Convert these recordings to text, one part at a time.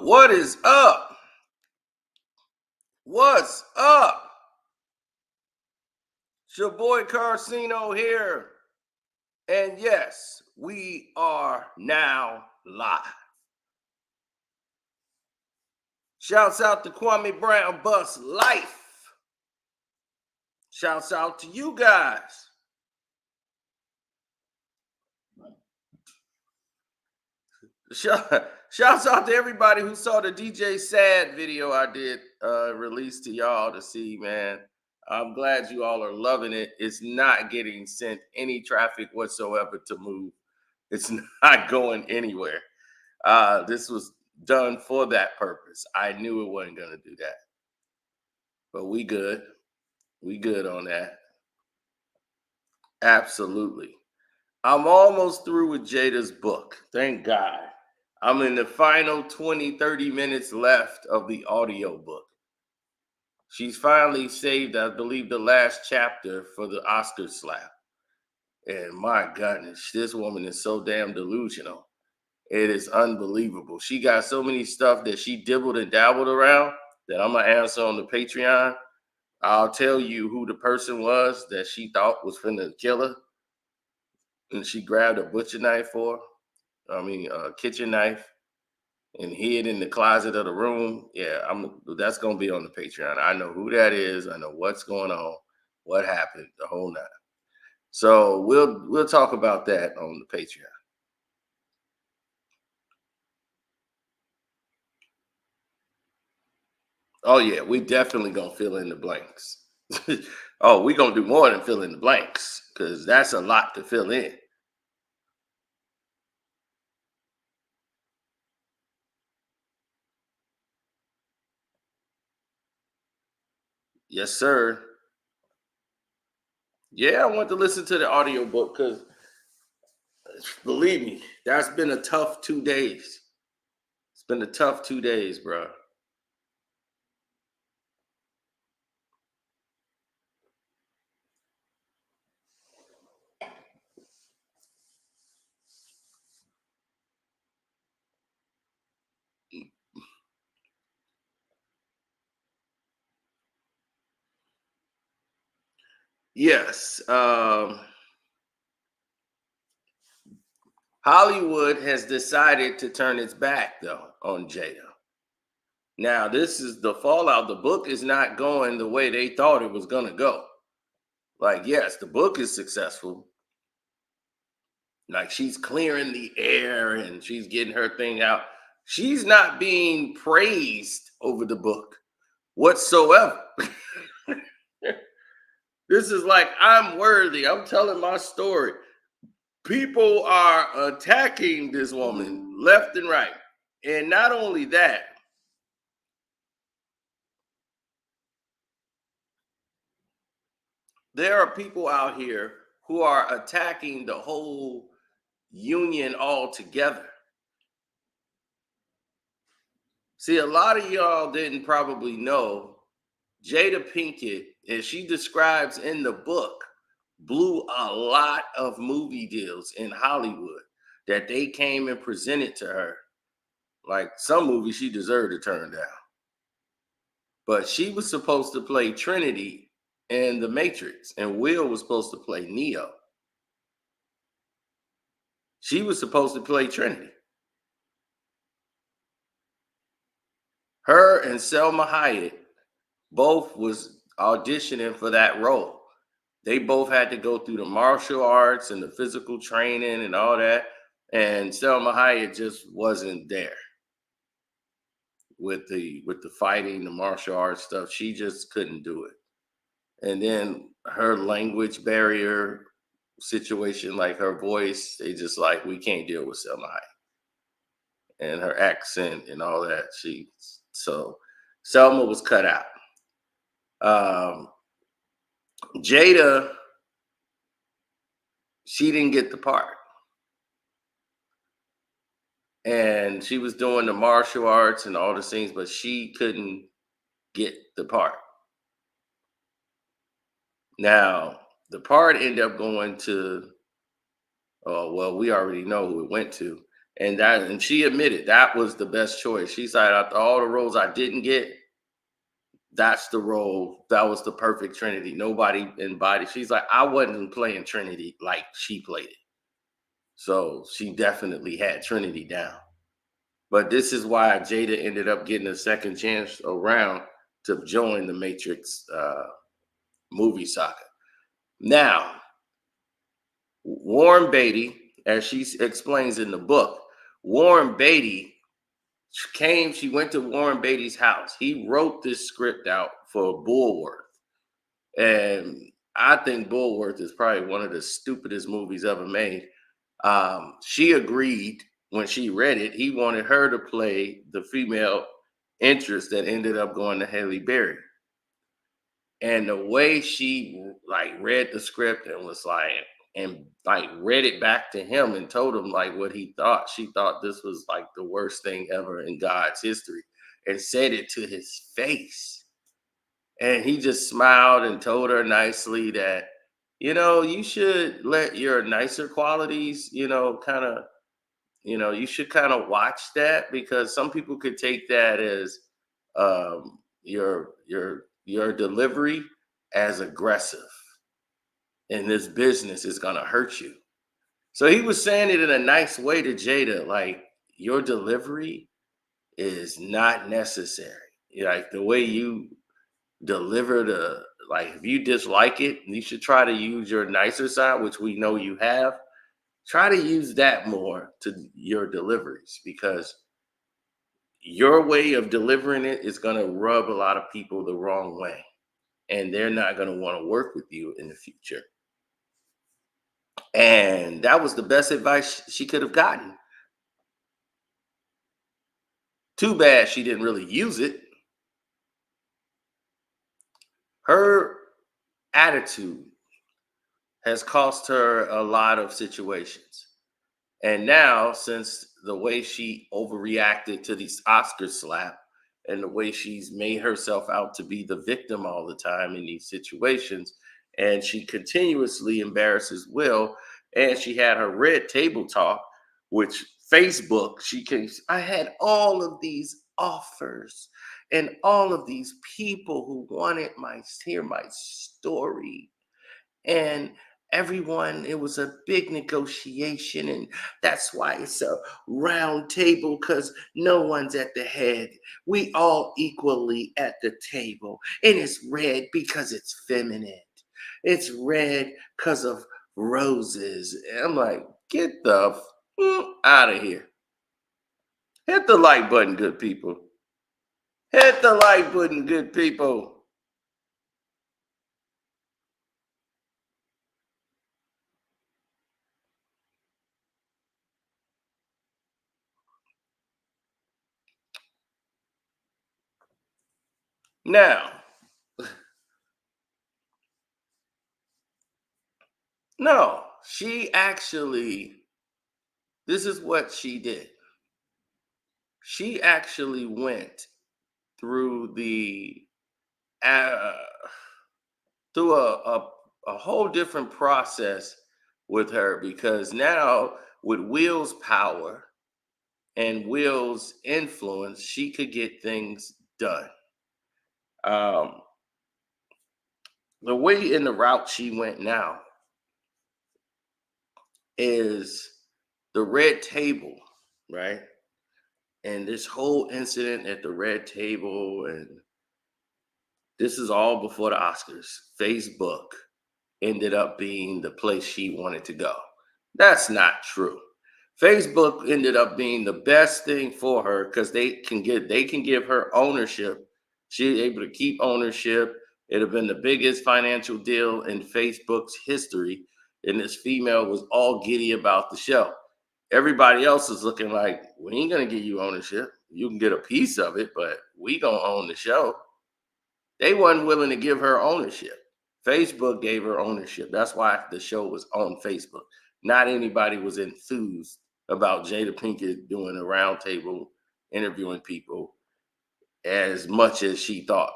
What is up? What's up? It's your boy Carcino here. And yes, we are now live. Shouts out to Kwame Brown Bus Life. Shouts out to you guys. Shouts out to everybody who saw the DJ Sad video I did release to y'all to see, man. I'm glad you all are loving it. It's not getting sent any traffic whatsoever to move. It's not going anywhere. This was done for that purpose. I knew it wasn't going to do that. But we good. We good on that. Absolutely. I'm almost through with Jada's book. Thank God. I'm in the final 20, 30 minutes left of the audio book. She's finally saved, I believe, the last chapter for the Oscar slap. And my goodness, this woman is so damn delusional. It is unbelievable. She got so many stuff that she dibbled and dabbled around that I'm going to answer on the Patreon. I'll tell you who the person was that she thought was finna kill her. And she grabbed a butcher knife a kitchen knife, and hid in the closet of the room. Yeah, that's gonna be on the Patreon. I know who that is. I know what's going on, what happened, the whole nine. So we'll talk about that on the Patreon. Oh yeah, we definitely gonna fill in the blanks. Oh, we gonna do more than fill in the blanks because that's a lot to fill in. Yes, sir. Yeah, I want to listen to the audiobook because believe me, that's been a tough 2 days. It's been a tough 2 days, bro. Yes. Hollywood has decided to turn its back, though, on Jada. Now, this is the fallout. The book is not going the way they thought it was going to go. Like, yes, the book is successful. Like, she's clearing the air and she's getting her thing out. She's not being praised over the book whatsoever. This is like, I'm worthy. I'm telling my story. People are attacking this woman left and right. And not only that, there are people out here who are attacking the whole union altogether. See, a lot of y'all didn't probably know Jada Pinkett, as she describes in the book, blew a lot of movie deals in Hollywood that they came and presented to her. Like some movies she deserved to turn down. But she was supposed to play Trinity in The Matrix, and Will was supposed to play Neo. She was supposed to play Trinity. Her and Selma Hayek both was auditioning for that role. They both had to go through the martial arts and the physical training and all that. And Selma Hayek just wasn't there with the fighting, the martial arts stuff. She just couldn't do it. And then her language barrier situation, like her voice, they just like, we can't deal with Selma Hayek. And her accent and all that. So Selma was cut out. Jada, she didn't get the part. And she was doing the martial arts and all the things, but she couldn't get the part. Now, the part ended up going to, we already know who it went to. And she admitted that was the best choice. She said, after all the roles I didn't get, that's the role. That was the perfect Trinity. Nobody embodied. She's like, I wasn't playing Trinity like she played it. So she definitely had Trinity down. But this is why Jada ended up getting a second chance around to join the Matrix movie saga. Now, Warren Beatty, as she explains in the book, Warren Beatty she went to Warren Beatty's house. He wrote this script out for Bullworth. And I think Bullworth is probably one of the stupidest movies ever made. She agreed when she read it. He wanted her to play the female interest that ended up going to Halle Berry. And the way she like read the script and was like, and like read it back to him and told him like what he thought. She thought this was like the worst thing ever in God's history and said it to his face. And he just smiled and told her nicely that, you should let your nicer qualities, you should kind of watch that, because some people could take that as your delivery as aggressive, and this business is gonna hurt you. So he was saying it in a nice way to Jada, like your delivery is not necessary. Like the way you deliver like if you dislike it, you should try to use your nicer side, which we know you have. Try to use that more to your deliveries, because your way of delivering it is going to rub a lot of people the wrong way, and they're not going to want to work with you in the future. And that was the best advice she could have gotten. Too bad she didn't really use it. Her attitude has cost her a lot of situations. And now, since the way she overreacted to these Oscar slap and the way she's made herself out to be the victim all the time in these situations, and she continuously embarrasses Will, and she had her red table talk, which Facebook, I had all of these offers and all of these people who wanted hear my story, and everyone, it was a big negotiation, and that's why it's a round table, because no one's at the head, we all equally at the table, and it's red because it's feminine, it's red because of roses. And I'm like, get the out of here. Hit the like button, good people. Hit the like button, good people. Now, no, she actually, this is what she did. She actually went through the uh, through a whole different process with her, because now with Will's power and Will's influence, she could get things done. Um, the way in the route she went now is the red table, right? And this whole incident at the red table, and this is all before the Oscars. Facebook ended up being the place she wanted to go. That's not true. Facebook ended up being the best thing for her, because they can give her ownership. She's able to keep ownership. It'd have been the biggest financial deal in Facebook's history. And this female was all giddy about the show. Everybody else is looking like, we ain't gonna give you ownership. You can get a piece of it, but we gonna own the show. They wasn't willing to give her ownership. Facebook gave her ownership. That's why the show was on Facebook. Not anybody was enthused about Jada Pinkett doing a roundtable interviewing people as much as she thought.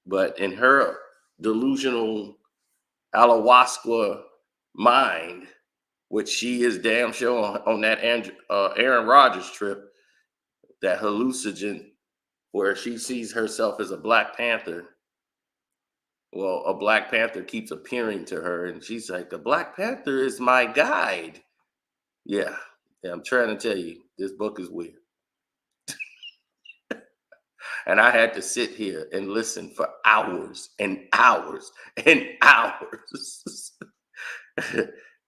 But in her delusional ayahuasca mind, which she is damn sure on that Aaron Rodgers trip, that hallucinogen where she sees herself as a Black Panther. Well, a Black Panther keeps appearing to her, and she's like, "The Black Panther is my guide." Yeah, yeah, I'm trying to tell you, this book is weird. And I had to sit here and listen for hours and hours and hours.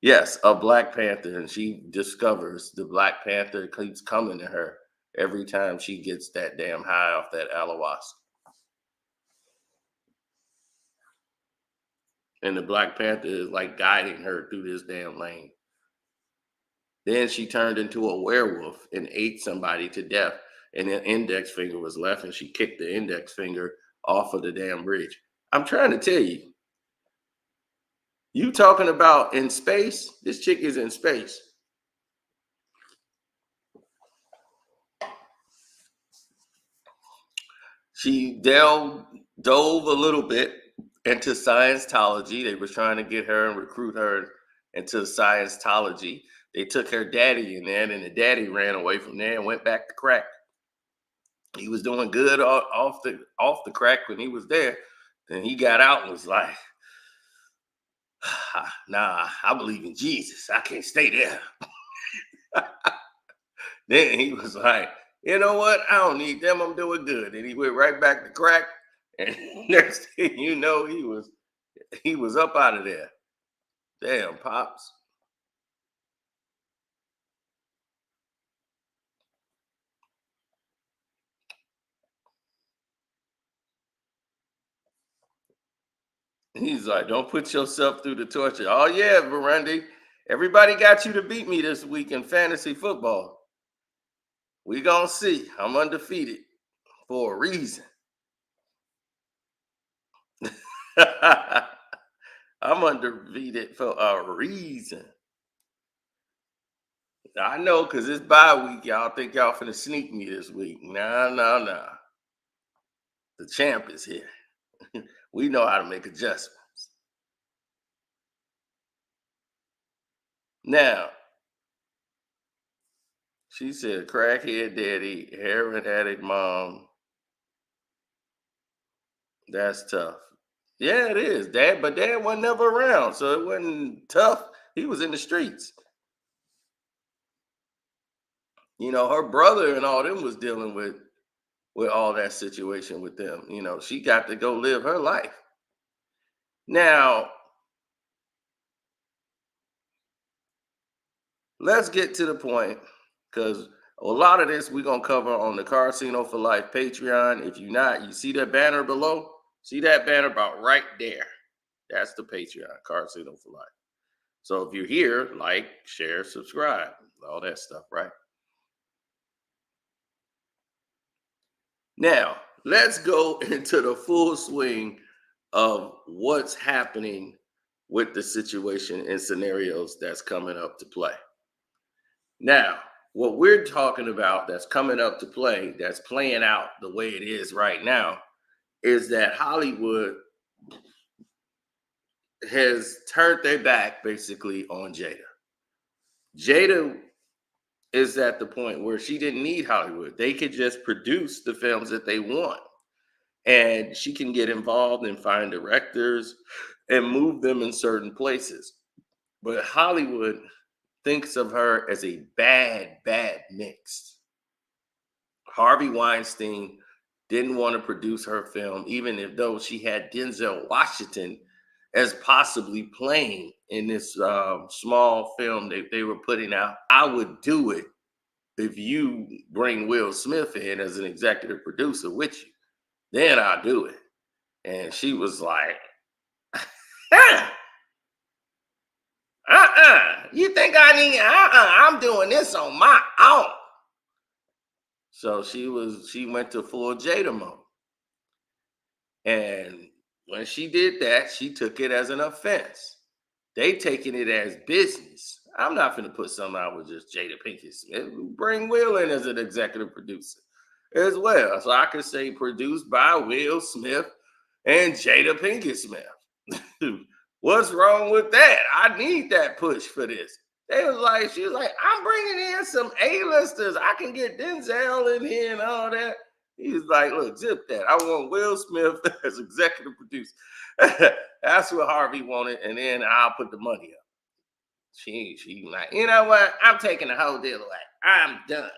Yes, a Black Panther, and she discovers the Black Panther keeps coming to her every time she gets that damn high off that ayahuasca. And the Black Panther is like guiding her through this damn lane. Then she turned into a werewolf and ate somebody to death, and the index finger was left, and she kicked the index finger off of the damn bridge. I'm trying to tell you, you talking about in space? This chick is in space. She dove a little bit into Scientology. They were trying to get her and recruit her into Scientology. They took her daddy in there, and the daddy ran away from there and went back to crack. He was doing good off the crack when he was there. Then he got out and was like, "Nah, I believe in Jesus. I can't stay there." Then he was like, "You know what? I don't need them. I'm doing good." And he went right back to crack. And next thing you know, he was up out of there. Damn, pops. He's like, "Don't put yourself through the torture." Oh yeah, Burundi. Everybody got you to beat me this week in fantasy football. We gonna see. I'm undefeated for a reason. I'm undefeated for a reason. I know, cause it's bye week. Y'all think y'all finna sneak me this week? Nah, nah, nah. The champ is here. We know how to make adjustments. Now, she said, "Crackhead daddy, heroin addict mom." That's tough. Yeah, it is. But dad wasn't never around, so it wasn't tough. He was in the streets. You know, her brother and all them was dealing with all that situation with them. You know, she got to go live her life. Now, let's get to the point, because a lot of this we're gonna cover on the Casino for Life Patreon. If you're not, you see that banner below? See that banner about right there? That's the Patreon, Casino for Life. So if you're here, like, share, subscribe, all that stuff, right? Now, let's go into the full swing of what's happening with the situation and scenarios that's coming up to play. Now, what we're talking about that's coming up to play, that's playing out the way it is right now, is that Hollywood has turned their back basically on Jada. Jada is at the point where she didn't need Hollywood. They could just produce the films that they want. And she can get involved and find directors and move them in certain places. But Hollywood thinks of her as a bad mix. Harvey Weinstein didn't want to produce her film, even if though she had Denzel Washington as possibly playing in this small film that they were putting out. I would do it if you bring Will Smith in as an executive producer with you. Then I'll do it. And she was like, you think I need, I'm doing this on my own. So she went to full Jada mode. And when she did that, she took it as an offense. They taking it as business. I'm not going to put something out with just Jada Pinkett Smith. Bring Will in as an executive producer as well. So I could say produced by Will Smith and Jada Pinkett Smith. What's wrong with that? I need that push for this. She was like, I'm bringing in some A-listers. I can get Denzel in here and all that. He was like, look, zip that. I want Will Smith as executive producer. That's what Harvey wanted, and then I'll put the money up. She like, you know what? I'm taking the whole deal away. I'm done.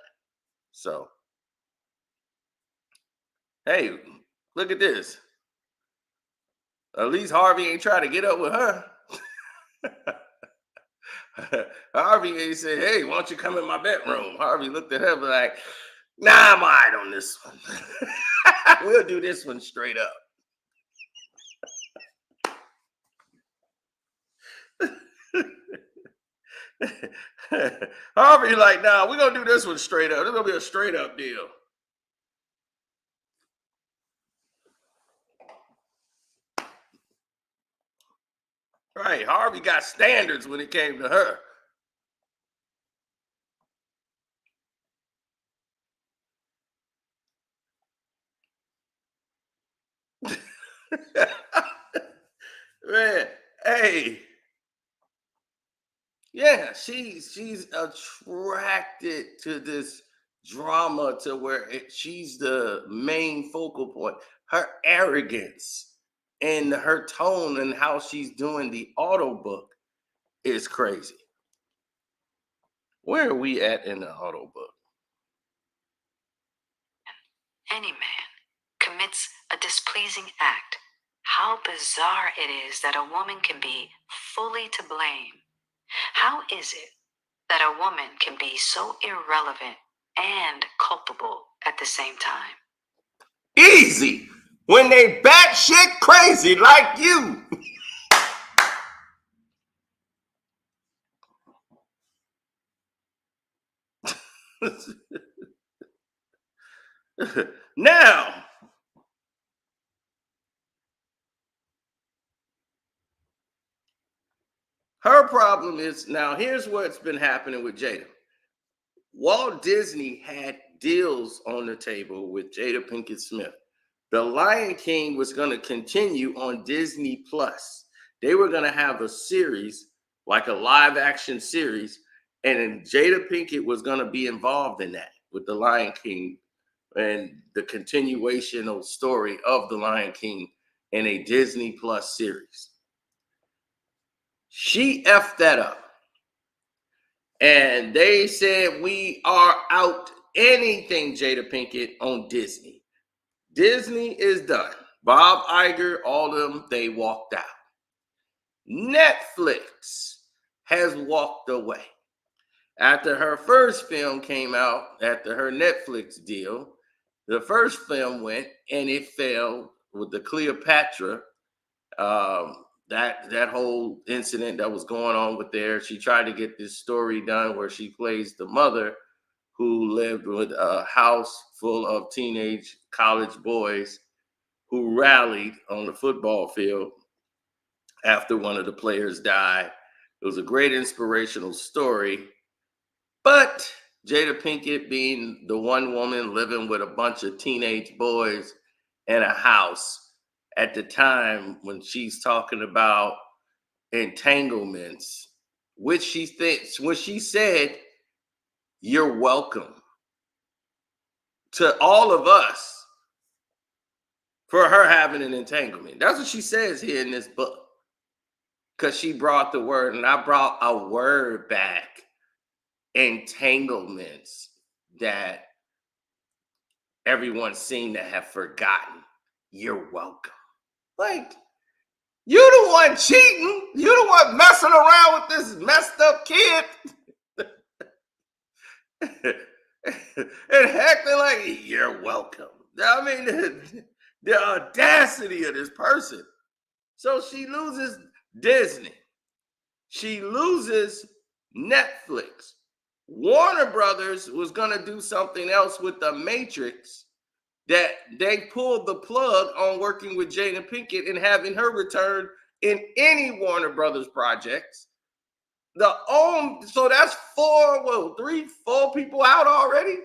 So, hey, look at this. At least Harvey ain't trying to get up with her. Harvey ain't said, hey, why don't you come in my bedroom? Harvey looked at her like, nah, I'm all right on this one. We'll do this one straight up. Harvey like, nah, we're going to do this one straight up. This is going to be a straight up deal. Right. Harvey got standards when it came to her. Man, hey. Yeah, she's attracted to this drama to where she's the main focal point. Her arrogance and her tone and how she's doing the auto book is crazy. Where are we at in the auto book? Any man commits a displeasing act. How bizarre it is that a woman can be fully to blame. How is it that a woman can be so irrelevant and culpable at the same time? Easy. When they batshit crazy like you. Now, her problem is now here's what's been happening with Jada. Walt Disney had deals on the table with Jada Pinkett Smith. The Lion King was going to continue on Disney Plus. They were going to have a series, like a live action series, and Jada Pinkett was going to be involved in that with the Lion King and the continuational story of the Lion King in a Disney Plus series. She effed that up. And they said, we are out anything, Jada Pinkett, on Disney. Disney is done. Bob Iger, all of them, they walked out. Netflix has walked away. After her first film came out, after her Netflix deal, the first film went and it failed with the Cleopatra. That whole incident that was going on with there, she tried to get this story done where she plays the mother who lived with a house full of teenage college boys who rallied on the football field after one of the players died. It was a great inspirational story, but Jada Pinkett being the one woman living with a bunch of teenage boys in a house at the time when she's talking about entanglements, which she thinks when she said, you're welcome to all of us for her having an entanglement. That's what she says here in this book. Because she brought the word, and I brought a word back, entanglements, that everyone seemed to have forgotten. You're welcome. Like, you the one cheating. You the one messing around with this messed up kid. And acting like you're welcome. I mean, the audacity of this person. So she loses Disney. She loses Netflix. Warner Brothers was going to do something else with The Matrix that they pulled the plug on working with Jada Pinkett and having her return in any Warner Brothers projects. So that's four people out already.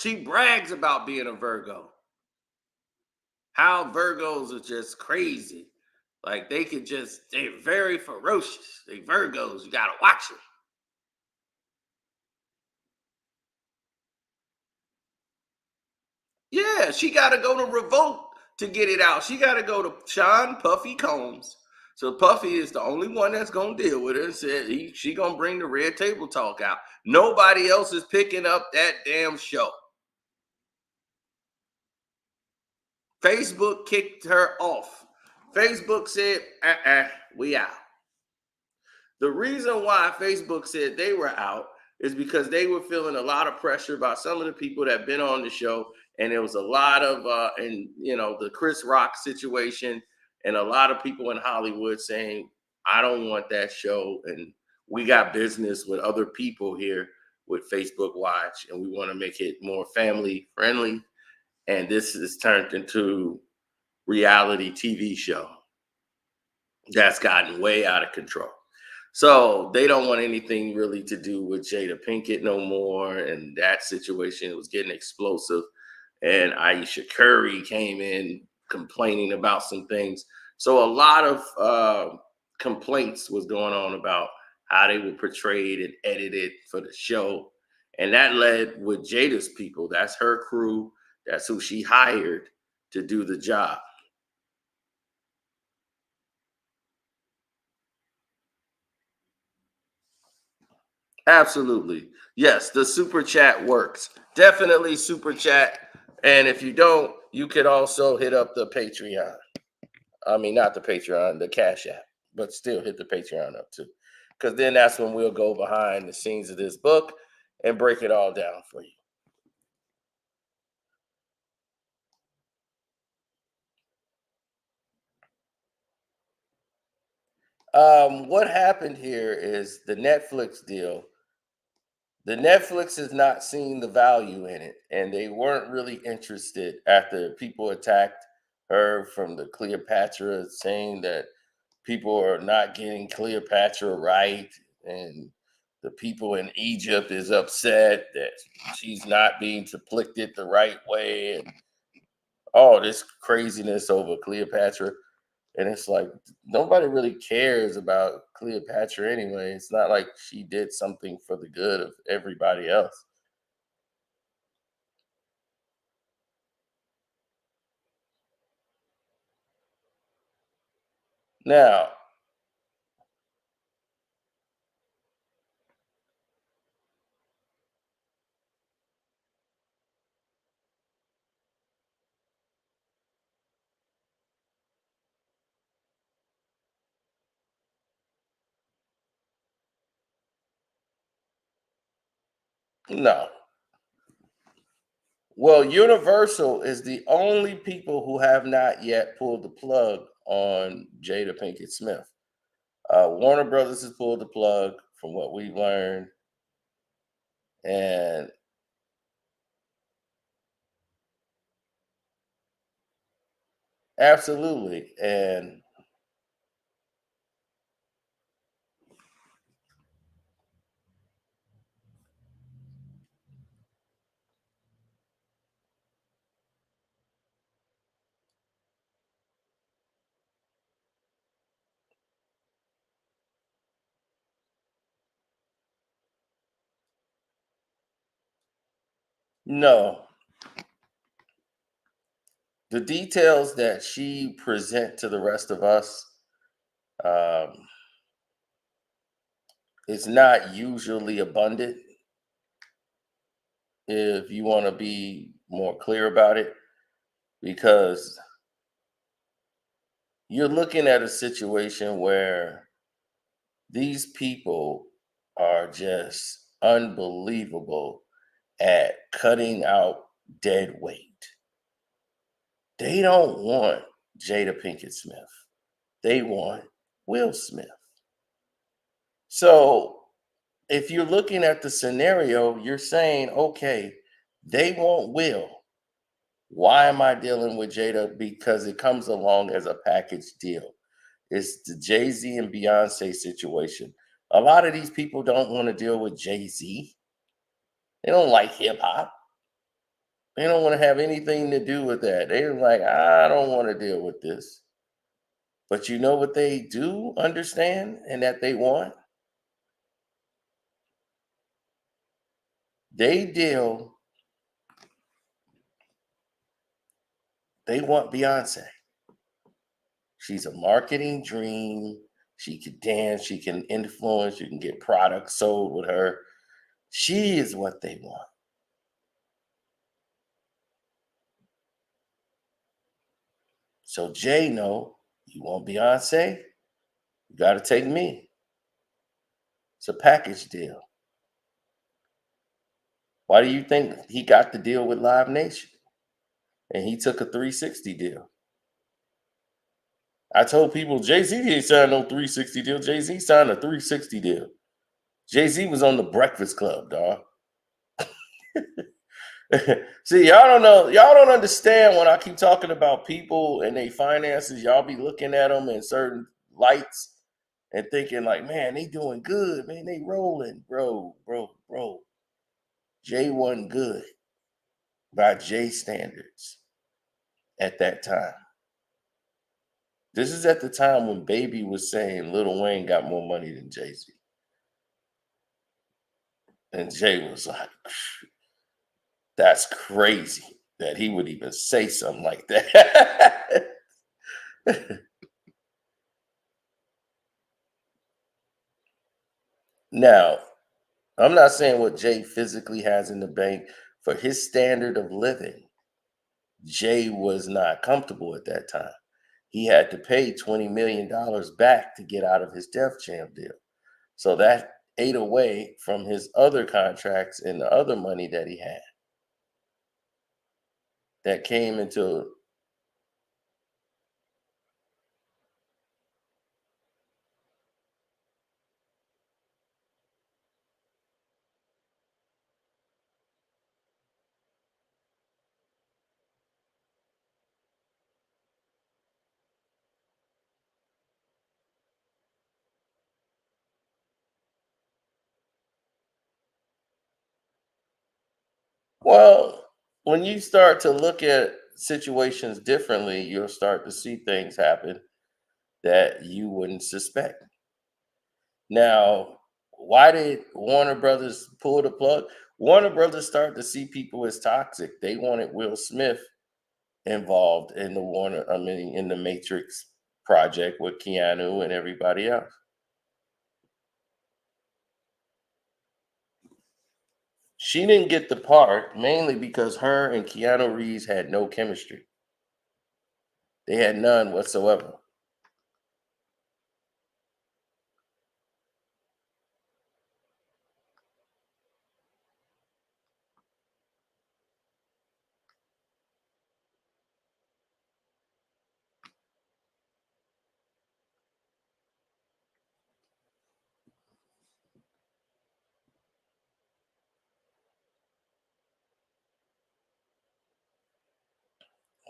She brags about being a Virgo. How Virgos are just crazy. Like they're very ferocious. They Virgos, you gotta watch them. Yeah, she gotta go to Revolt to get it out. She gotta go to Sean Puffy Combs. So Puffy is the only one that's gonna deal with her and said she gonna bring the red table talk out. Nobody else is picking up that damn show. Facebook kicked her off. Facebook said, we out. The reason why Facebook said they were out is because they were feeling a lot of pressure about some of the people that have been on the show, and there was a lot of and the Chris Rock situation, and a lot of people in Hollywood saying, I don't want that show, and we got business with other people here with Facebook Watch, and we want to make it more family friendly, and this is turned into reality TV show that's gotten way out of control. So they don't want anything really to do with Jada Pinkett no more. And that situation was getting explosive. And Aisha Curry came in complaining about some things. So a lot of complaints was going on about how they were portrayed and edited for the show. And that led with Jada's people. That's her crew. That's who she hired to do the job. Absolutely. Yes, the super chat works. Definitely super chat. And if you don't, you could also hit up the Patreon. I mean, not the Patreon, the Cash App, but still hit the Patreon up too. Because then that's when we'll go behind the scenes of this book and break it all down for you. What happened here is the Netflix deal. The Netflix has not seen the value in it, and they weren't really interested after people attacked her from the Cleopatra, saying that people are not getting Cleopatra right, and the people in Egypt is upset that she's not being depicted the right way, and all this craziness over Cleopatra. And it's like nobody really cares about Cleopatra anyway. It's not like she did something for the good of everybody else. Now, no. Well, Universal is the only people who have not yet pulled the plug on Jada Pinkett Smith. Warner Brothers has pulled the plug from what we've learned. And absolutely. And no, the details that she present to the rest of us um, is not usually abundant. If you want to be more clear about it, because you're looking at a situation where these people are just unbelievable at cutting out dead weight. They don't want Jada Pinkett Smith. They want Will Smith. So if you're looking at the scenario, you're saying, okay, they want Will. Why am I dealing with Jada? Because it comes along as a package deal. It's the Jay-Z and Beyonce situation. A lot of these people don't want to deal with Jay-Z. They don't like hip hop. They don't want to have anything to do with that. They're like, I don't want to deal with this. But you know what they do understand and that they want? They deal, they want Beyonce. She's a marketing dream. She can dance, she can influence, you can get products sold with her. She is what they want. So Jay know, you want Beyonce? You gotta take me. It's a package deal. Why do you think he got the deal with Live Nation? And he took a 360 deal. I told people Jay-Z didn't sign no 360 deal. Jay-Z signed a 360 deal. Jay-Z was on the Breakfast Club, dog. See, y'all don't know. Y'all don't understand when I keep talking about people and their finances. Y'all be looking at them in certain lights and thinking like, man, they doing good. Man, they rolling. Bro. Jay wasn't good by Jay standards at that time. This is at the time when Baby was saying Lil Wayne got more money than Jay-Z. And Jay was like, that's crazy that he would even say something like that. Now, I'm not saying what Jay physically has in the bank. For his standard of living, Jay was not comfortable at that time. He had to pay $20 million back to get out of his Def Jam deal. So that ate away from his other contracts and the other money that he had that came into. Well, when you start to look at situations differently, you'll start to see things happen that you wouldn't suspect. Now, why did Warner Brothers pull the plug? Warner Brothers started to see people as toxic. They wanted Will Smith involved in in the Matrix project with Keanu and everybody else. She didn't get the part mainly because her and Keanu Reeves had no chemistry. They had none whatsoever.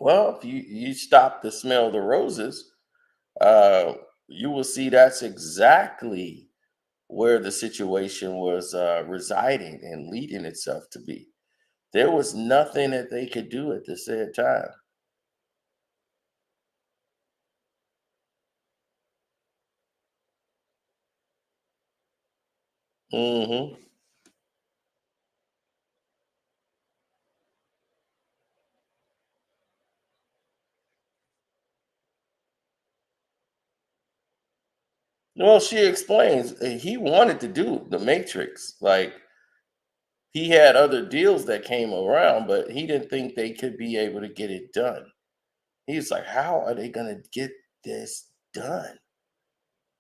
Well, if you stop to smell the roses, uh, you will see that's exactly where the situation was residing and leading itself to be. There was nothing that they could do at the said time. Hmm. Well, she explains he wanted to do the Matrix. Like he had other deals that came around, but he didn't think they could be able to get it done. He's like, how are they gonna get this done?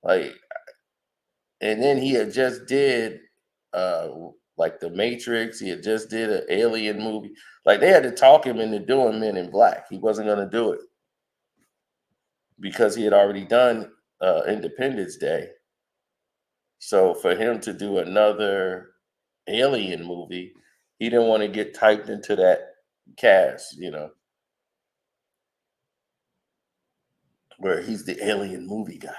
Like, and then he had just did uh like the Matrix, he had just did an alien movie. Like they had to talk him into doing Men in Black. He wasn't gonna do it because he had already done Independence Day. So for him to do another alien movie, he didn't want to get typed into that cast, where he's the alien movie guy.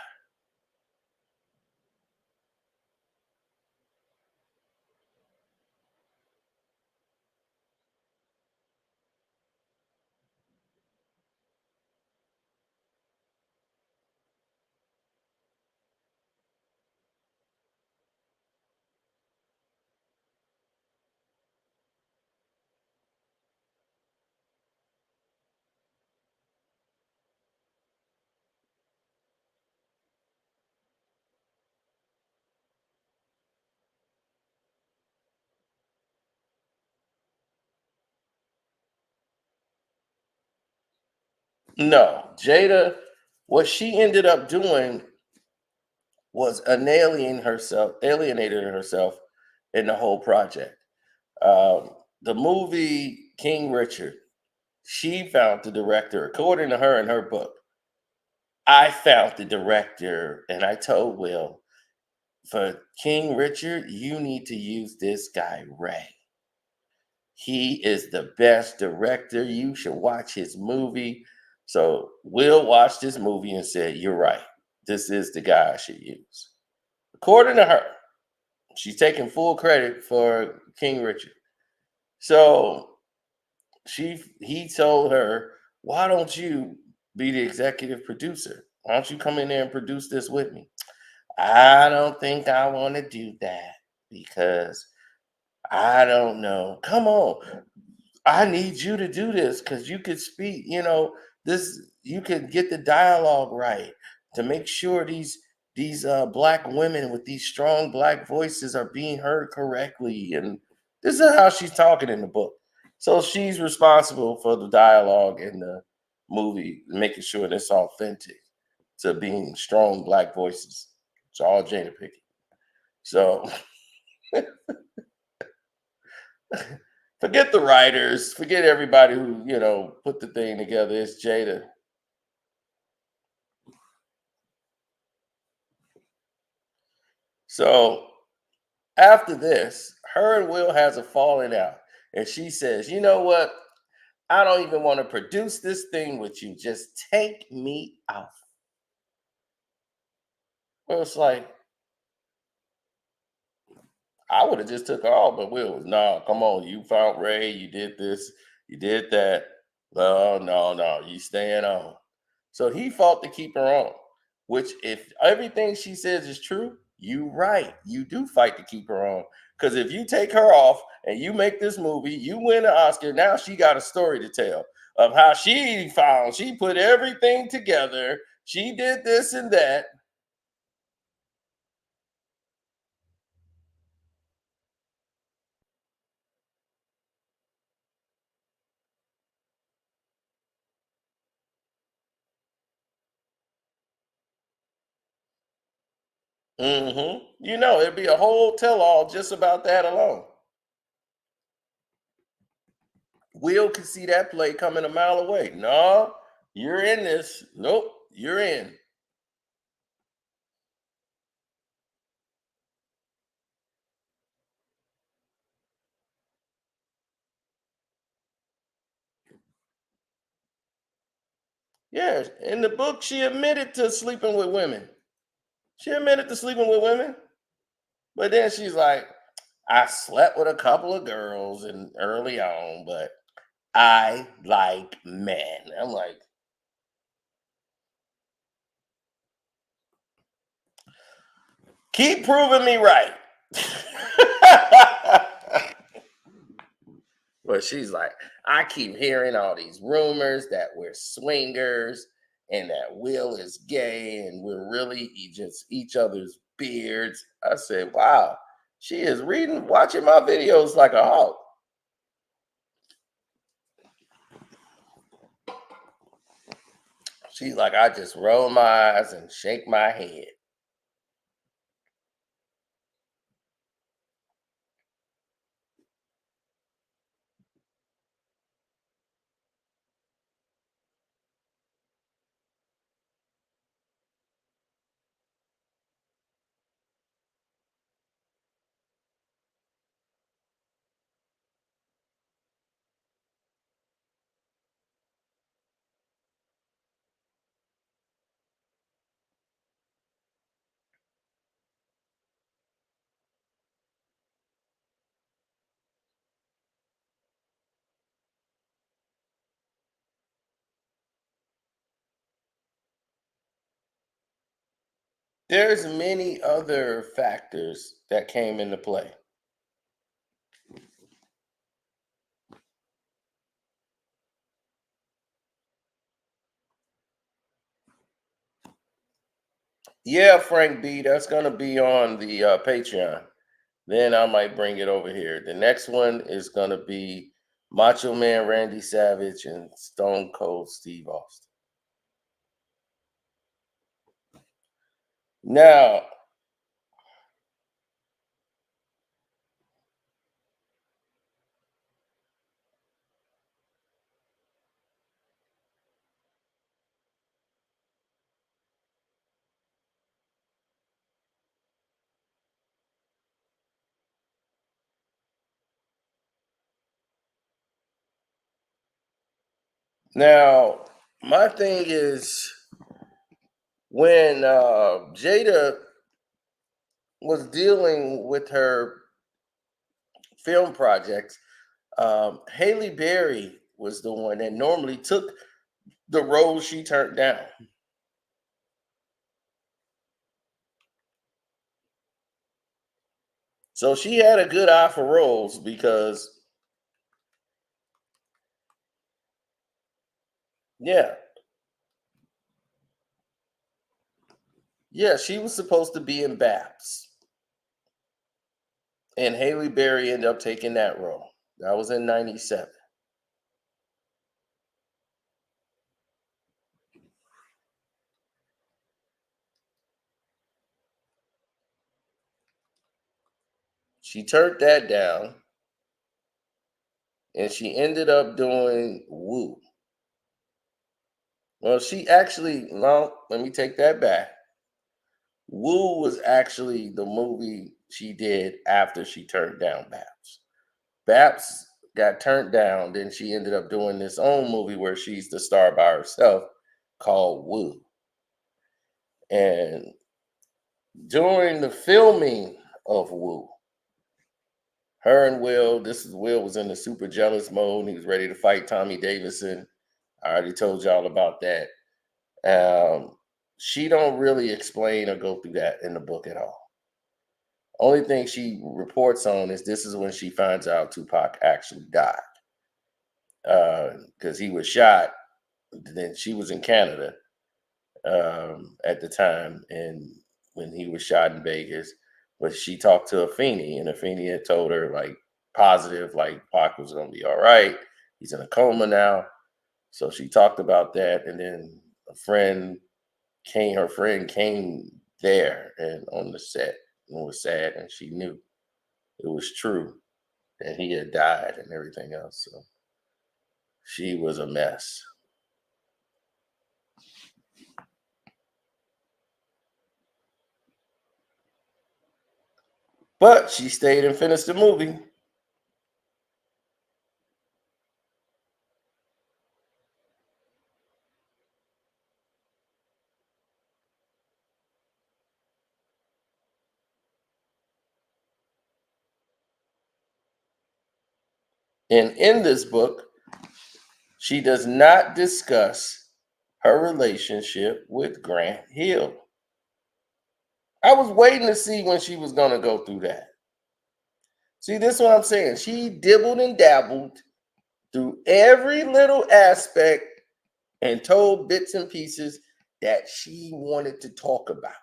No, Jada, what she ended up doing was alienated herself in the whole project. The movie King Richard, she found the director, according to her in her book. I found the director and I told Will, for King Richard, you need to use this guy, Ray. He is the best director. You should watch his movie. So Will watched this movie and said, you're right. This is the guy I should use. According to her, she's taking full credit for King Richard. So he told her, why don't you be the executive producer? Why don't you come in there and produce this with me? I don't think I want to do that because I don't know. Come on. I need you to do this because you could speak, this you could get the dialogue right to make sure these black women with these strong black voices are being heard correctly. And this is how she's talking in the book. So she's responsible for the dialogue in the movie, making sure that's authentic to being strong black voices. It's all Jada Pinkett. So forget the writers, forget everybody who, put the thing together. It's Jada. So after this, her and Will has a falling out. And she says, you know what? I don't even want to produce this thing with you. Just take me out. Well, it's like, I would have just took her off, but Will was, no, come on. You found Ray. You did this. You did that. No, no, no. You staying on. So he fought to keep her on, which if everything she says is true, you right. You do fight to keep her on. Because if you take her off and you make this movie, you win an Oscar. Now she got a story to tell of how she put everything together. She did this and that. It'd be a whole tell all just about that alone. Will could see that play coming a mile away. No, you're in this. Nope, you're in. Yeah, in the book, she admitted to sleeping with women. She admitted to sleeping with women, but then she's like, I slept with a couple of girls and early on, but I like men. I'm like, keep proving me right. But she's like, I keep hearing all these rumors that we're swingers and that Will is gay and we're really just each other's beards. I said, wow, she is watching my videos like a hawk. She's like, I just roll my eyes and shake my head. There's many other factors that came into play. Yeah, Frank B, that's gonna be on the Patreon. Then I might bring it over here. The next one is gonna be Macho Man Randy Savage and Stone Cold Steve Austin. Now, now, my thing is when Jada was dealing with her film projects, Haley Berry was the one that normally took the roles she turned down. So she had a good eye for roles because, yeah, yeah, she was supposed to be in Baps, and Haley Berry ended up taking that role. That was in '97. She turned that down, and she ended up doing Woo. Well, she actually, no, let me take that back. Woo was actually the movie she did after she turned down Baps. Baps got turned down, then she ended up doing this own movie where she's the star by herself called Woo. And during the filming of Woo, her and Will was in the super jealous mode. And he was ready to fight Tommy Davidson. I already told y'all about that. She don't really explain or go through that in the book at all. Only thing she reports on is this is when she finds out Tupac actually died. Because he was shot. Then she was in Canada at the time, and when he was shot in Vegas, but she talked to Afeni, and Afeni had told her like positive, like Pac was going to be all right. He's in a coma now, so she talked about that, and then her friend came there and on the set and was sad, and she knew it was true that he had died and everything else. So she was a mess. But she stayed and finished the movie. And in this book, she does not discuss her relationship with Grant Hill. I was waiting to see when she was going to go through that. See, this is what I'm saying. She dibbled and dabbled through every little aspect and told bits and pieces that she wanted to talk about.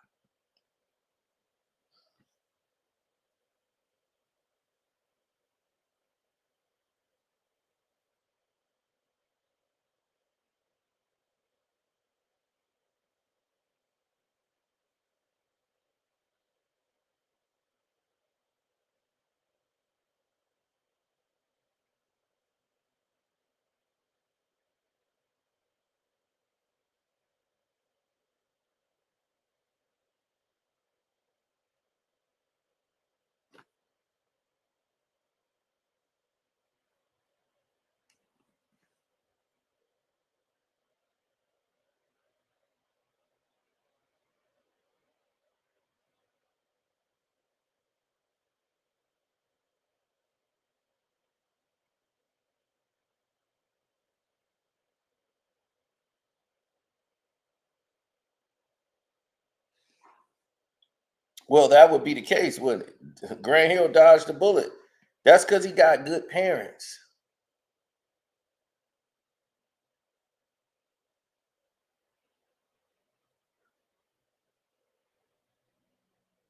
Well, that would be the case, wouldn't it? Grant Hill dodged the bullet. That's because he got good parents.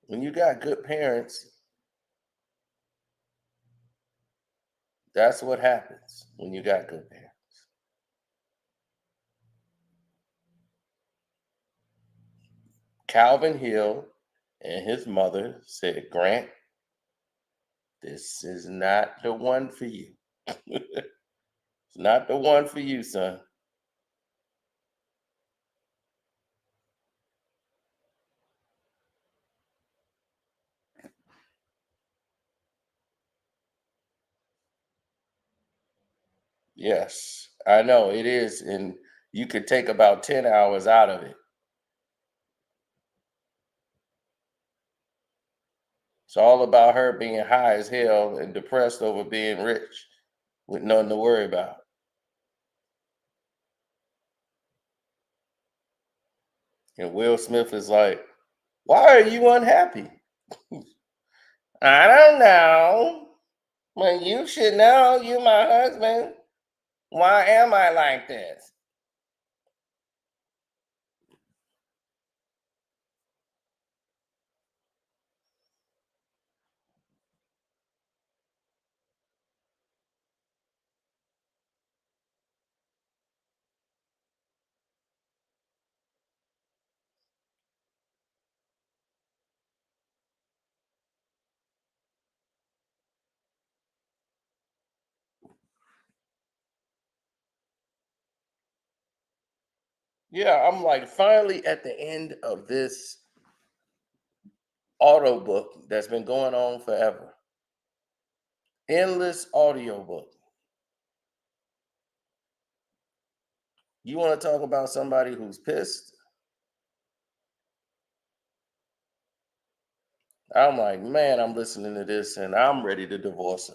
When you got good parents, that's what happens when you got good parents. Calvin Hill and his mother said, Grant, this is not the one for you. It's not the one for you, son. Yes, I know it is. And you could take about 10 hours out of it. It's all about her being high as hell and depressed over being rich with nothing to worry about. And Will Smith is like, why are you unhappy? I don't know. Well, you should know. You my husband. Why am I like this? Yeah, I'm like finally at the end of this auto book that's been going on forever. Endless audio book. You want to talk about somebody who's pissed? I'm like, man, I'm listening to this and I'm ready to divorce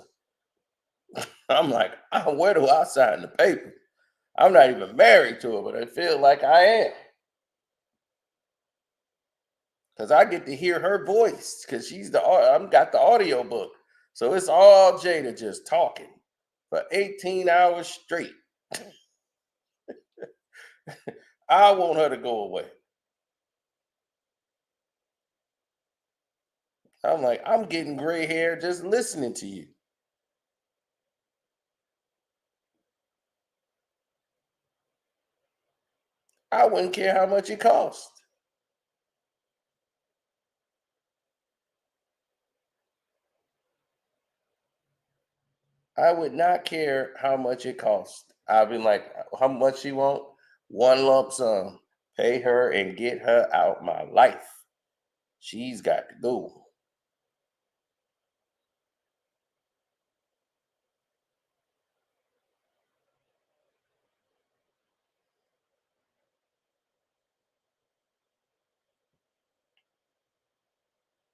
her. I'm like, where do I sign the paper? I'm not even married to her, but I feel like I am. Because I get to hear her voice because I'm got the audio book. So it's all Jada just talking for 18 hours straight. I want her to go away. I'm like, I'm getting gray hair just listening to you. I wouldn't care how much it cost. I would not care how much it cost. I'd be like, how much she want? One lump sum. Pay her and get her out my life. She's got to go.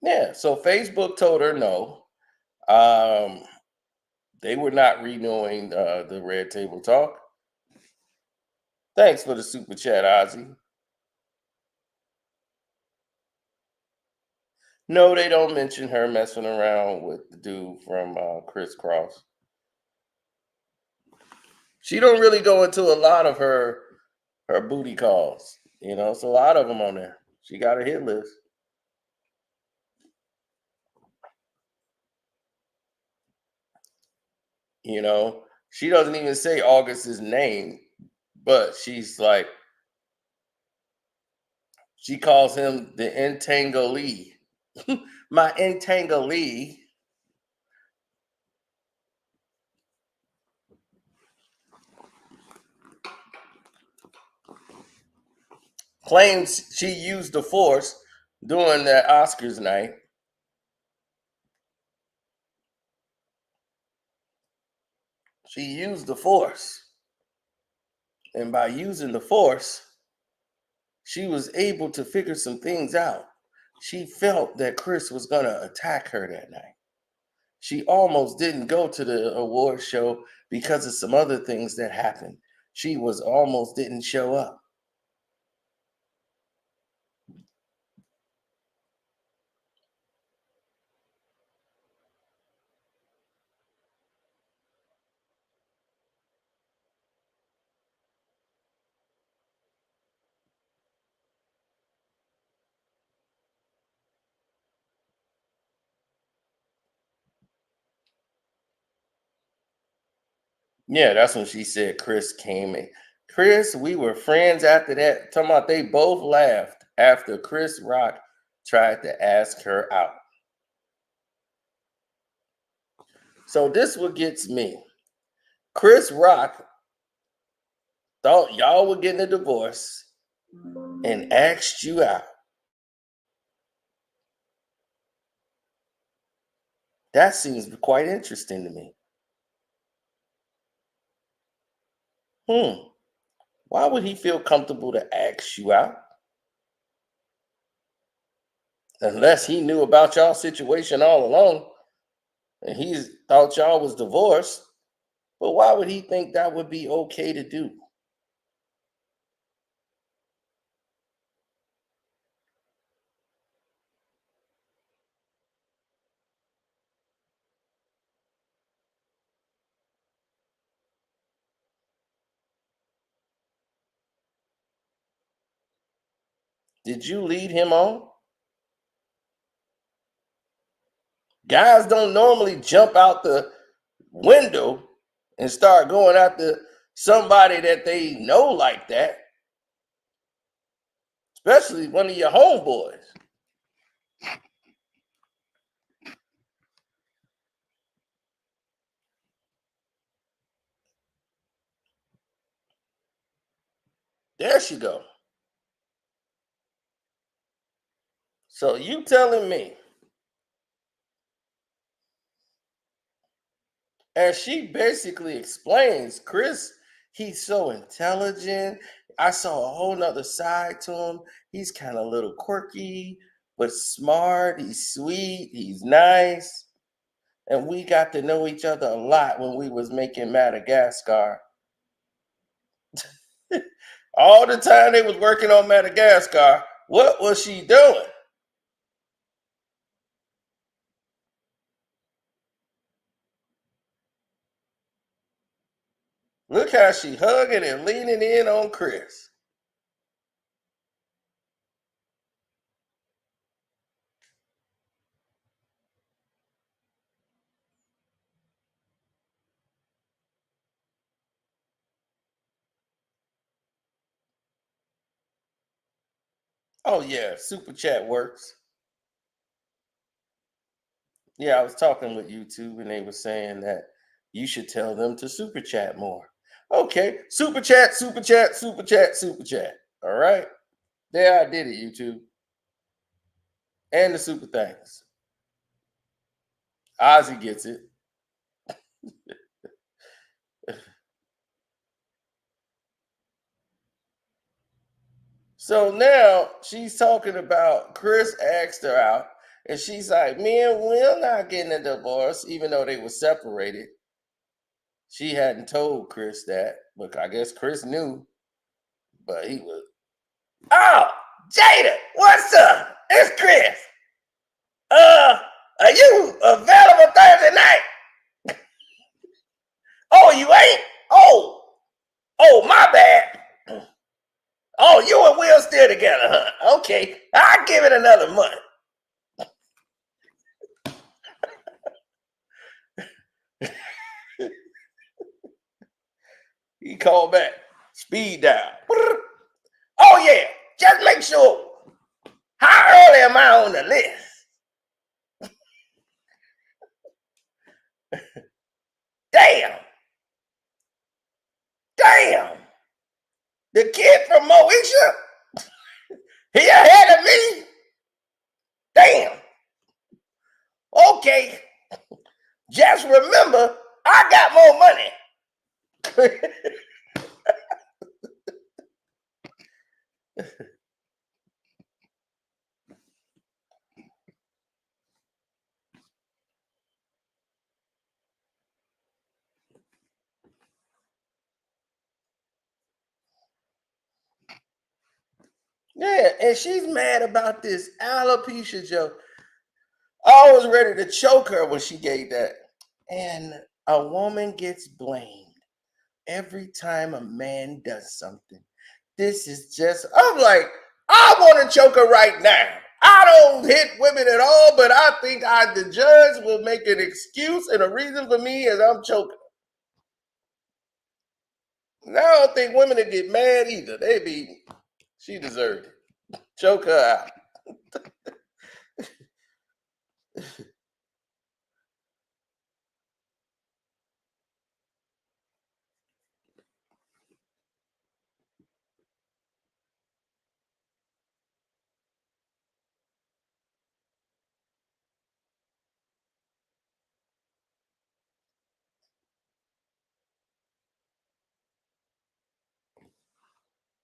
Yeah. So Facebook told her no. Um, they were not renewing the Red Table Talk. Thanks for the super chat, Ozzy. No, they don't mention her messing around with the dude from Criss Cross. She don't really go into a lot of her booty calls. You know, it's a lot of them on there. She got a hit list. You know, she doesn't even say August's name, but she's like, she calls him the entanglee. My entanglee claims she used the force during that Oscars night. She used the force. And by using the force, she was able to figure some things out. She felt that Chris was going to attack her that night. She almost didn't go to the award show because of some other things that happened. She was almost didn't show up. Yeah, that's when she said Chris came in. Chris, we were friends after that. Talking about they both laughed. after Chris Rock tried to ask her out. So this what gets me. Chris Rock thought y'all were getting a divorce and asked you out. That seems quite interesting to me. Why would he feel comfortable to ask you out? Unless he knew about y'all situation all along and he thought y'all was divorced. But why would he think that would be okay to do? Did you lead him on? Guys don't normally jump out the window and start going after somebody that they know like that, especially one of your homeboys. There she go. So you telling me, and she basically explains, Chris, he's so intelligent. I saw a whole nother side to him. He's kind of a little quirky, but smart. He's sweet. He's nice. And we got to know each other a lot when we was making Madagascar. All the time they was working on Madagascar, what was she doing? Look how she hugging and leaning in on Chris. Oh yeah, super chat works. Yeah, I was talking with YouTube and they were saying that you should tell them to super chat more. Okay, super chat, super chat, super chat, super chat. All right, there I did it, YouTube, and the super thanks. Ozzy gets it. So now she's talking about Chris asked her out, and she's like, "Me and Will not getting a divorce, even though they were separated." She hadn't told Chris that, but I guess Chris knew. But he was, "Oh, Jada, what's up? It's Chris. Are you available Thursday night? Oh, you ain't? Oh, my bad. Oh, you and Will still together, huh? Okay, I'll give it another month." He called back. Speed dial. Oh yeah, just make sure. How early am I on the list? Damn. Damn. The kid from Moesha? He ahead of me? Damn. Okay. Just remember, I got more money. Yeah, and she's mad about this alopecia joke. I was ready to choke her when she gave that. And a woman gets blamed every time a man does something. This is just, I'm like, I want to choke her right now. I don't hit women at all, but I think the judge will make an excuse and a reason for me as I'm choking. And I don't think women would get mad either. She deserved it. Choke her out.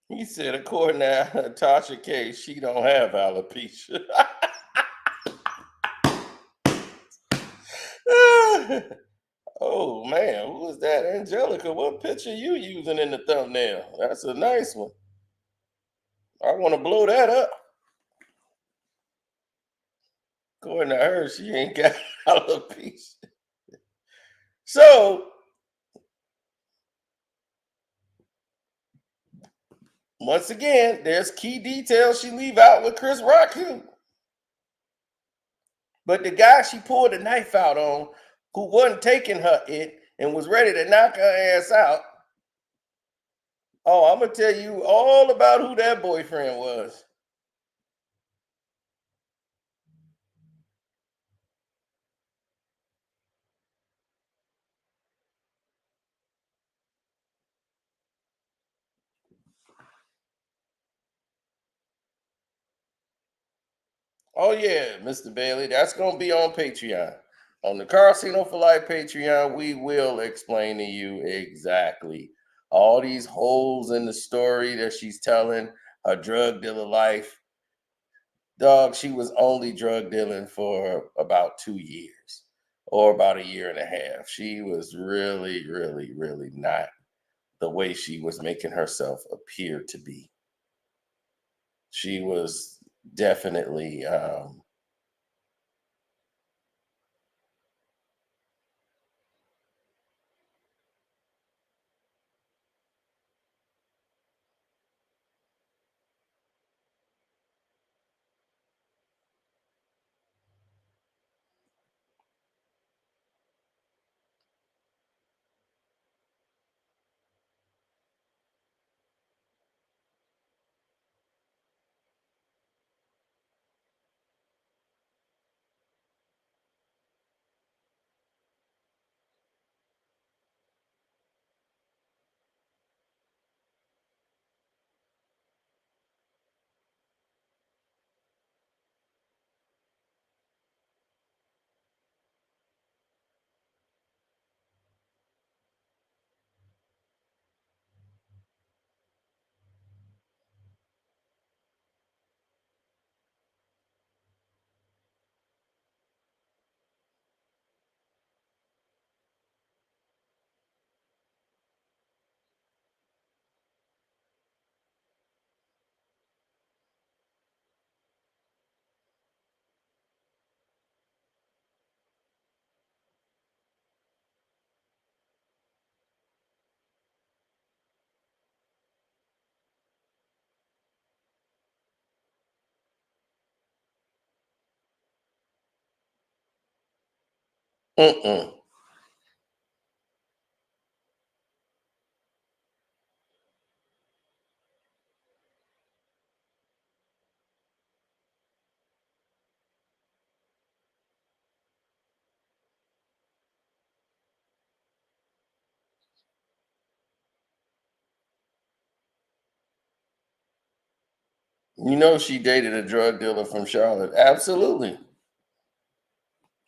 He said, according to Tasha K, she don't have alopecia. Oh man, who is that? Angelica, what picture you using in the thumbnail? That's a nice one. I want to blow that up. According to her, she ain't got alopecia. So once again, there's key details she leave out with Chris Rock too. But the guy she pulled the knife out on, who wasn't taking her it and was ready to knock her ass out. Oh, I'm gonna tell you all about who that boyfriend was. Oh yeah, Mr. Bailey, that's gonna be on Patreon. On the Casino for Life Patreon, we will explain to you exactly all these holes in the story that she's telling, her drug dealer life. Dog, she was only drug dealing for about 2 years or about a year and a half. She was really, really, really not the way she was making herself appear to be. She was definitely mm-mm. You know she dated a drug dealer from Charlotte. Absolutely.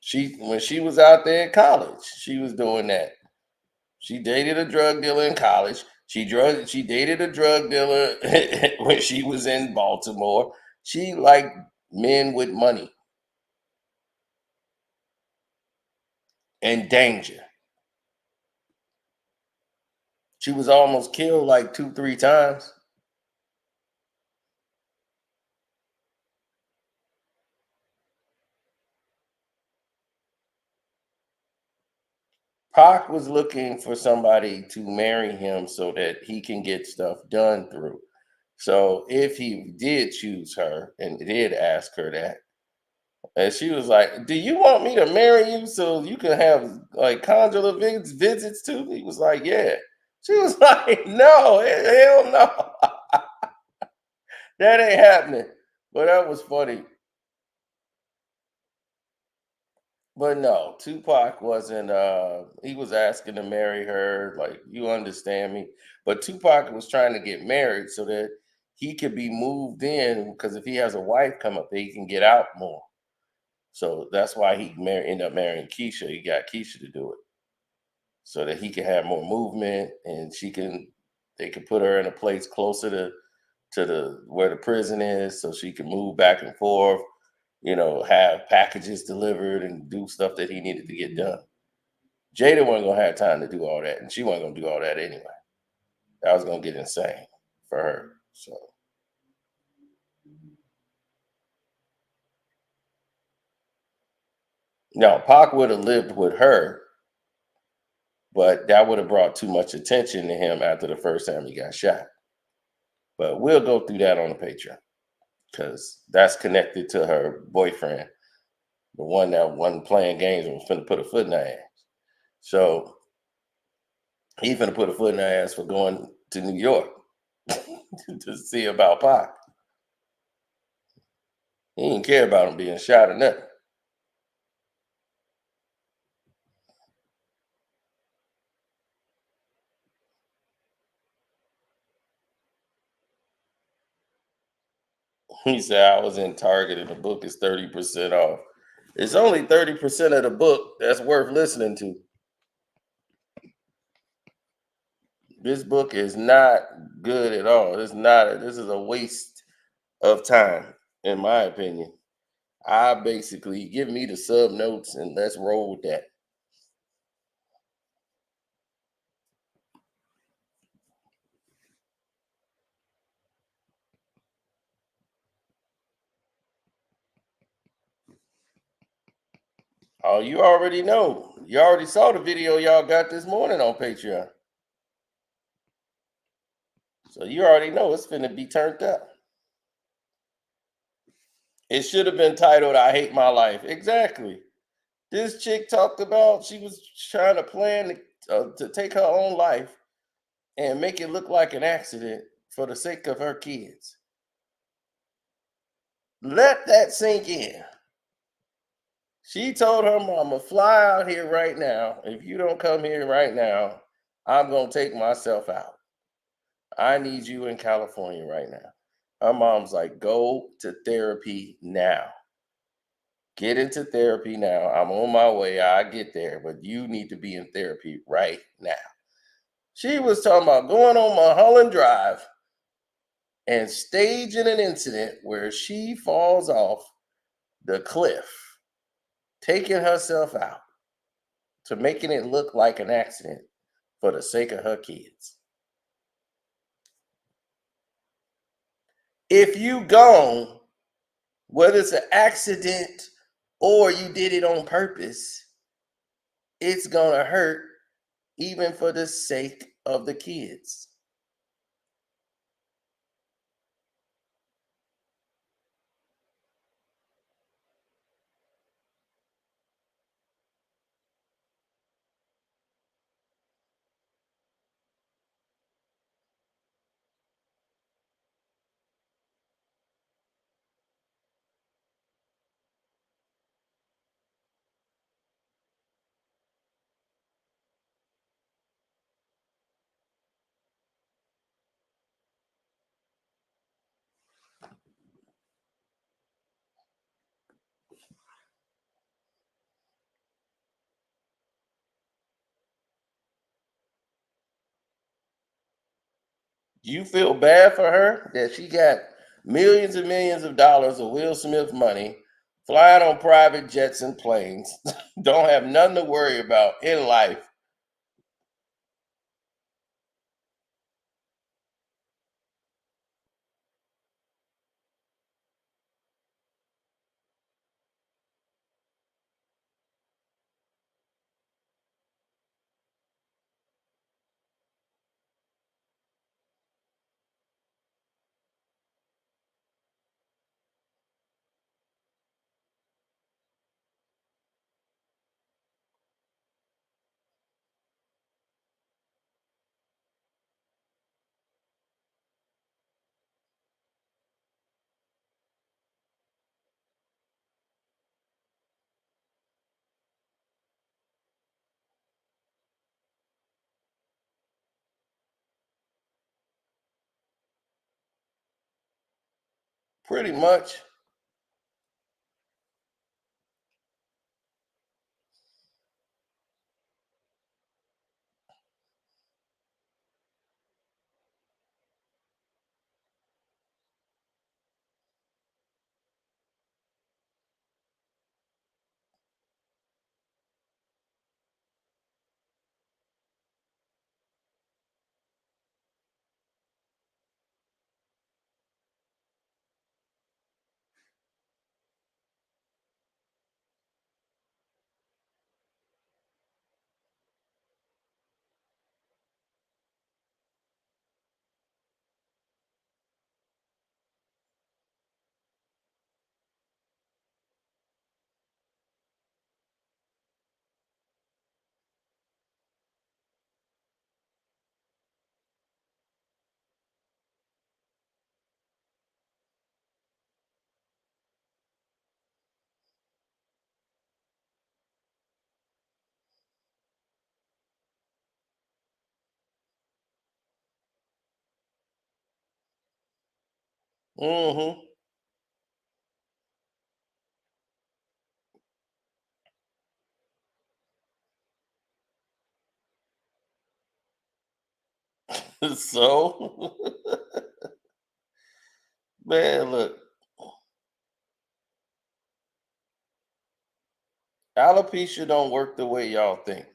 She when she was out there in college, she was doing that. She dated a drug dealer in college. She dated a drug dealer when she was in Baltimore. She liked men with money and danger. She was almost killed like 2, 3 times. Pac was looking for somebody to marry him so that he can get stuff done through. So if he did choose her and did ask her that, and she was like, "Do you want me to marry you so you can have like conjugal visits too?" He was like, "Yeah." She was like, "No, hell no, that ain't happening." But that was funny. But no, Tupac wasn't he was asking to marry her, like, you understand me. But Tupac was trying to get married so that he could be moved in because if he has a wife come up there, he can get out more. So that's why ended up marrying Keisha. He got Keisha to do it so that he can have more movement and they can put her in a place closer to the where the prison is so she can move back and forth, have packages delivered and do stuff that he needed to get done. Jada wasn't gonna have time to do all that, and she wasn't gonna do all that anyway. That was gonna get insane for her. So now Pac would have lived with her, but that would have brought too much attention to him after the first time he got shot. But we'll go through that on the Patreon because that's connected to her boyfriend, the one that wasn't playing games and was finna put a foot in her ass. So he finna put a foot in her ass for going to New York to see about Pac. He didn't care about him being shot or nothing. He said, I was in Target and the book is 30% off. It's only 30% of the book that's worth listening to. This book is not good at all. This is a waste of time, in my opinion. I basically give me the sub notes and let's roll with that. Oh, you already know. You already saw the video y'all got this morning on Patreon. So you already know it's finna be turned up. It should have been titled I Hate My Life. Exactly. This chick talked about she was trying to plan to take her own life and make it look like an accident for the sake of her kids. Let that sink in. She told her mama, fly out here right now. If you don't come here right now, I'm going to take myself out. I need you in California right now. Her mom's like, go to therapy now. Get into therapy now. I'm on my way. I get there, but you need to be in therapy right now. She was talking about going on Mulholland Drive and staging an incident where she falls off the cliff, taking herself out to making it look like an accident for the sake of her kids. If you gone, whether it's an accident or you did it on purpose, it's gonna hurt even for the sake of the kids. You feel bad for her that she got millions and millions of dollars of Will Smith money, flying on private jets and planes, don't have nothing to worry about in life. Pretty much. Mm-hmm. So, man, look, alopecia don't work the way y'all think.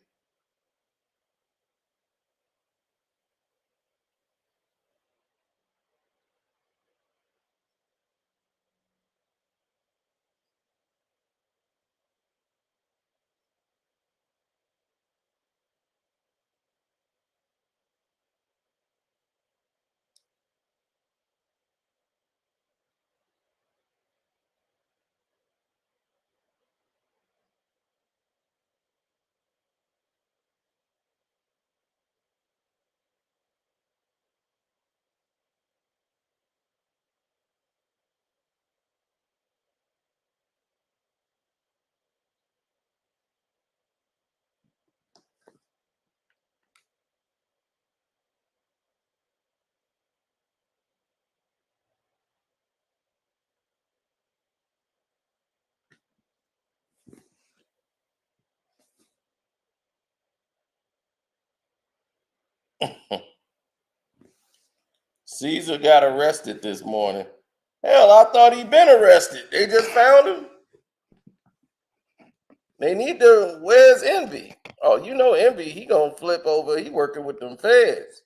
Caesar got arrested this morning. Hell, I thought he'd been arrested. They just found him. They need to. Where's Envy? Oh, you know Envy. He gonna flip over. He working with them feds.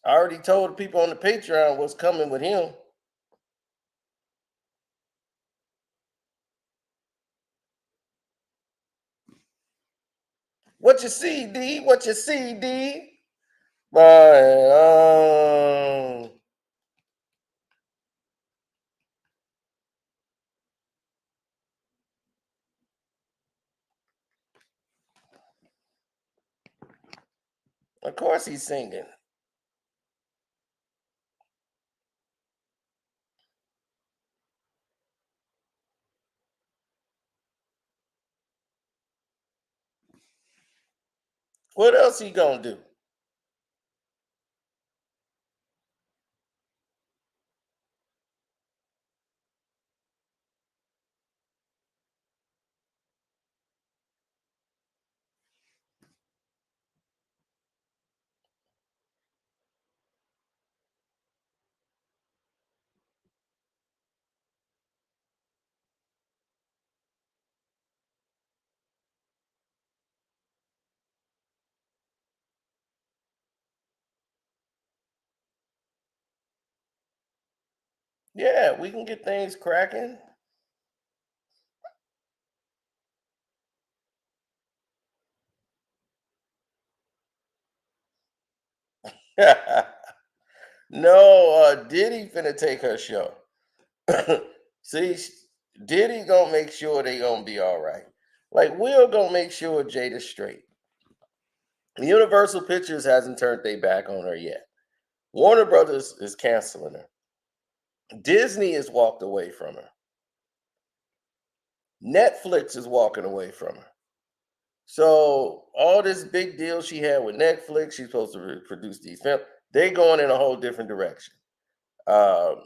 I already told the people on the Patreon what's coming with him. What you see, D? What you see, D? Man, of course he's singing. What else he gonna do? Yeah, we can get things cracking. No, Diddy finna take her show. See, Diddy gonna make sure they gonna be all right. Like Will gonna make sure Jada's straight. Universal Pictures hasn't turned their back on her yet. Warner Brothers is canceling her. Disney has walked away from her. Netflix is walking away from her. So all this big deal she had with Netflix, she's supposed to produce these films. They going in a whole different direction. Um,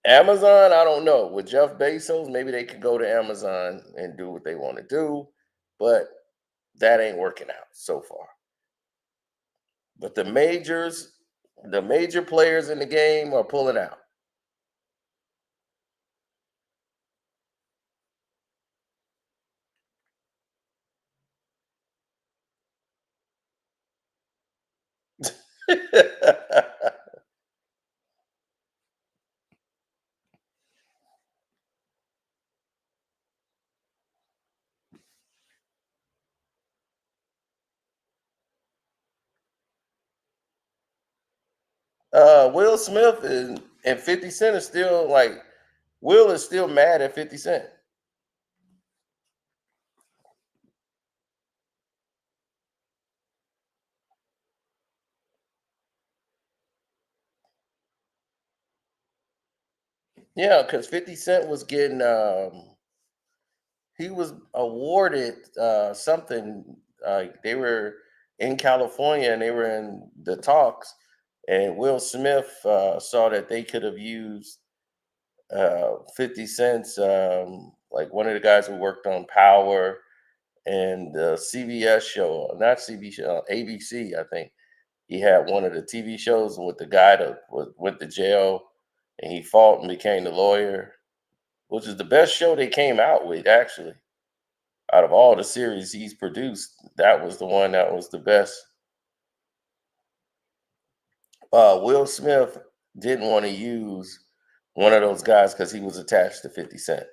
Amazon, I don't know. With Jeff Bezos, maybe they could go to Amazon and do what they want to do, but that ain't working out so far. But the major players in the game are pulling out. Will Smith and 50 Cent is still like Will is still mad at 50 Cent. Yeah, because 50 Cent was getting he was awarded something. They were in California and they were in the talks, and Will Smith saw that they could have used 50 Cent's, like one of the guys who worked on Power and the CBS show, not CBS, ABC, I think. He had one of the TV shows with the guy that went to jail and he fought and became the lawyer, which is the best show they came out with, actually. Out of all the series he's produced, that was the one that was the best. Will Smith didn't want to use one of those guys because he was attached to 50 Cent.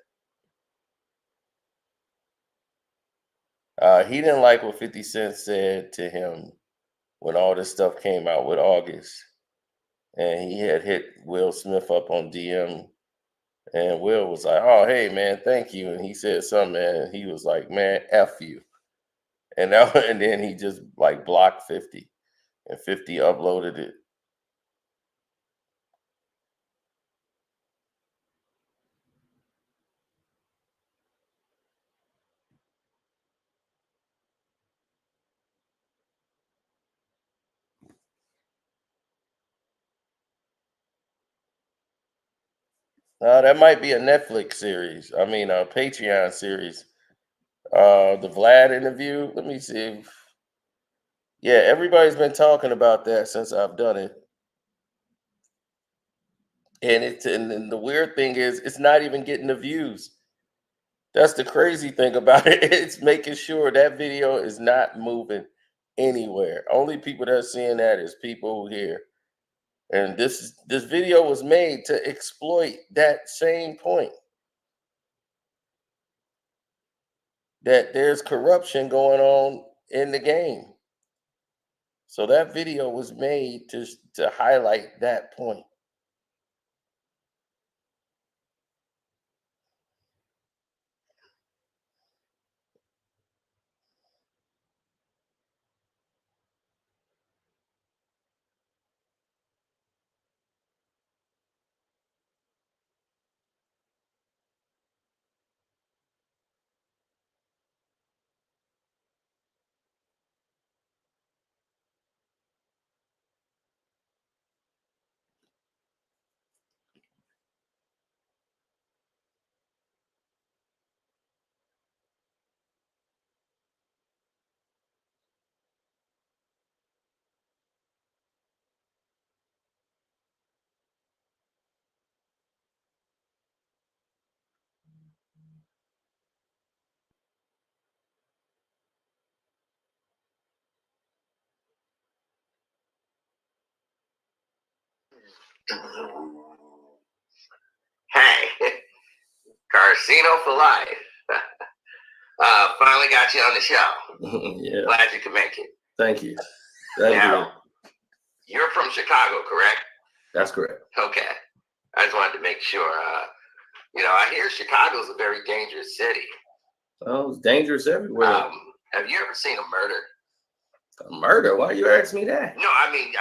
He didn't like what 50 Cent said to him when all this stuff came out with August. And he had hit Will Smith up on DM. And Will was like, "Oh, hey, man, thank you." And he said something, man. And he was like, "Man, F you." And, that, and then he just like blocked 50. And 50 uploaded it. That might be a Netflix series. I mean, a Patreon series. The Vlad interview. Let me see. Yeah, everybody's been talking about that since I've done it. And the weird thing is it's not even getting the views. That's the crazy thing about it. It's making sure that video is not moving anywhere. Only people that are seeing that is people here. And this video was made to exploit that same point, that there's corruption going on in the game. So that video was made to highlight that point. Hey, Casino for life. Finally got you on the show. Yeah. Glad you could make it. Thank you. Thank Now, you're from Chicago, correct? That's correct. Okay. I just wanted to make sure. I hear Chicago's a very dangerous city. Oh, it's dangerous everywhere. Have you ever seen a murder? A murder? Why you ask me that? No, I mean,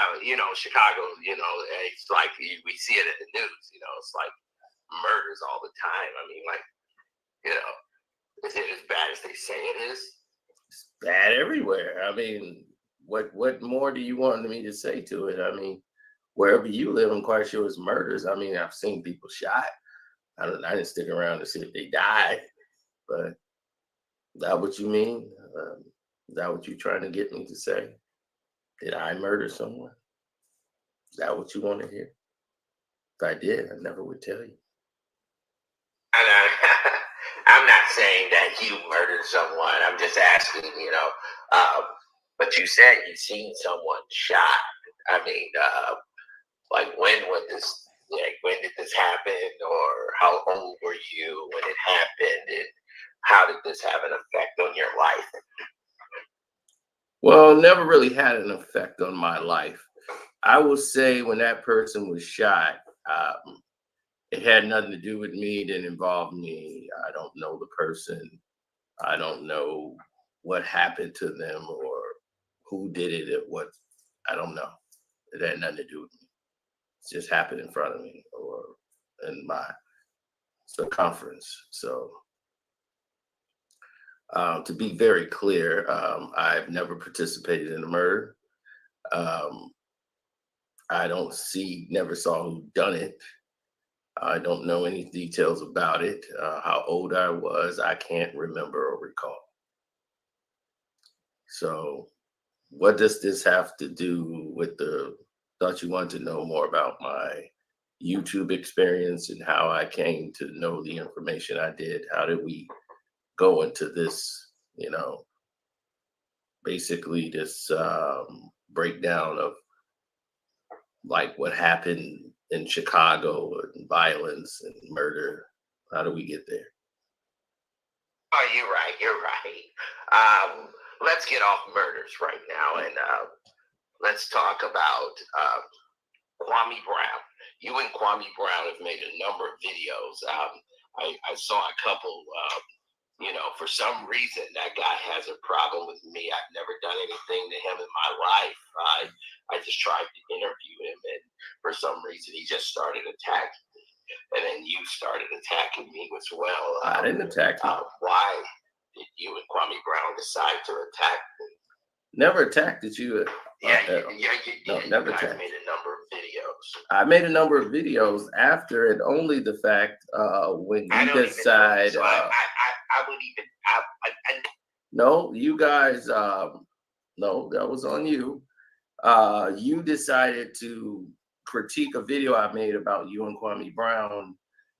Chicago, it's like we see it in the news, it's like murders all the time. I mean, like, is it as bad as they say it is? It's bad everywhere. I mean, what more do you want me to say to it? I mean, wherever you live, I'm quite sure it's murders. I mean, I've seen people shot. I didn't stick around to see if they died, but is that what you mean? Is that what you're trying to get me to say? Did I murder someone? Is that what you want to hear? If I did, I never would tell you. And I'm not saying that you murdered someone. I'm just asking, but you said you seen someone shot. I mean, like when did this happen, or how old were you when it happened, and how did this have an effect on your life? Well, it never really had an effect on my life. I will say when that person was shot, it had nothing to do with me, didn't involve me. I don't know the person. I don't know what happened to them or who did it at what. I don't know. It had nothing to do with me. It just happened in front of me or in my circumference. So, to be very clear, I've never participated in a murder. Um, I never saw who done it. I don't know any details about it. How old I was, I can't remember or recall. So, what does this have to do with the? Thought you wanted to know more about my YouTube experience and how I came to know the information I did. How did we go into this? Basically this breakdown of like what happened in Chicago and violence and murder. How do we get there? Oh, you're right. You're right. Let's get off murders right now, and let's talk about Kwame Brown. You and Kwame Brown have made a number of videos. I saw a couple. For some reason, that guy has a problem with me. I've never done anything to him in my life. I just tried to interview him, and for some reason, he just started attacking me. And then you started attacking me as well. I didn't attack you. Why did you and Kwame Brown decide to attack me? Never attacked at you. Yeah, you did. No, never you guys attacked. made a number of videos. I made a number of videos after, and only the fact when you decide. So I would even. No, you guys. No, that was on you. You decided to critique a video I made about you and Kwame Brown,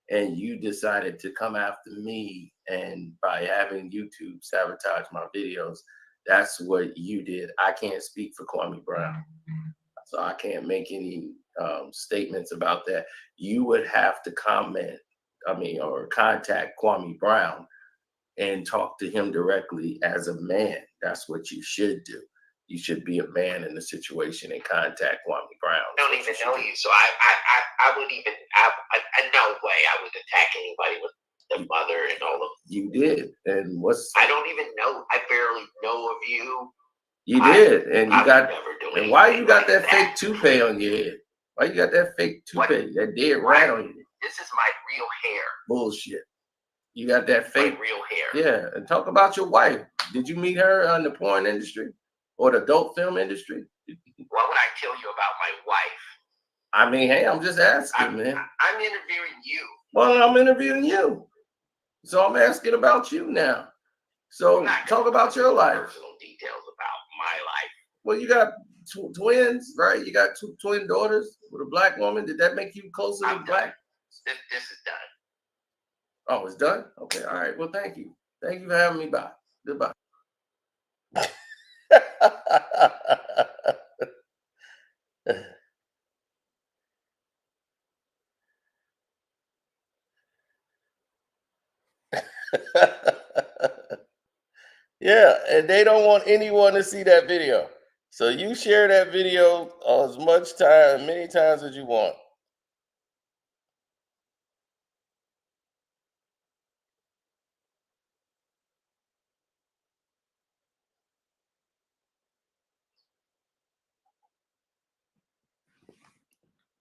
and you decided to come after me, and by having YouTube sabotage my videos, that's what you did. I can't speak for Kwame Brown, so I can't make any statements about that. You would have to or contact Kwame Brown and talk to him directly as a man. That's what you should do. You should be a man in the situation and contact Kwame Brown. I don't even know you, so I would even. No way I would attack anybody with the mother and all of. You did, and I don't even know. I barely know of you. You did, and you got. And why you got that fake toupee on your head? Why you got that fake toupee? That dead rat on you? This is my real hair. Bullshit. You got that fake real hair. Yeah, and talk about your wife. Did you meet her in the porn industry or the adult film industry? Why would I tell you about my wife? I mean, hey, I'm just asking, man. I'm interviewing you. Well, I'm interviewing you, so I'm asking about you now. So talk about your life. Personal details about my life. Well, you got twins, right? You got two twin daughters with a black woman. Did that make you closer to black? This is done. Oh, it's done? Okay, all right. Well, thank you. Thank you for having me by. Goodbye. Yeah, and they don't want anyone to see that video. So you share that video as many times as you want.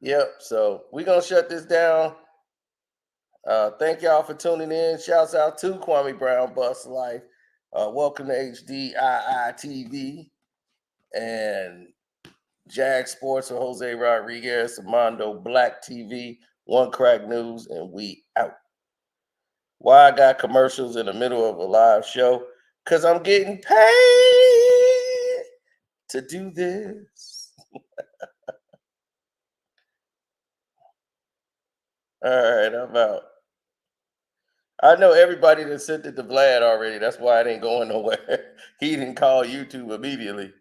Yep. So we're gonna shut this down. Thank y'all for tuning in. Shouts out to Kwame Brown Bust Life. Welcome to HDII TV and Jag Sports with Jose Rodriguez, Armando Black TV, One Crack News, and we out. Why I got commercials in the middle of a live show? Because I'm getting paid to do this. All right, I'm out. I know everybody that sent it to Vlad already. That's why it ain't going nowhere. He didn't call YouTube immediately.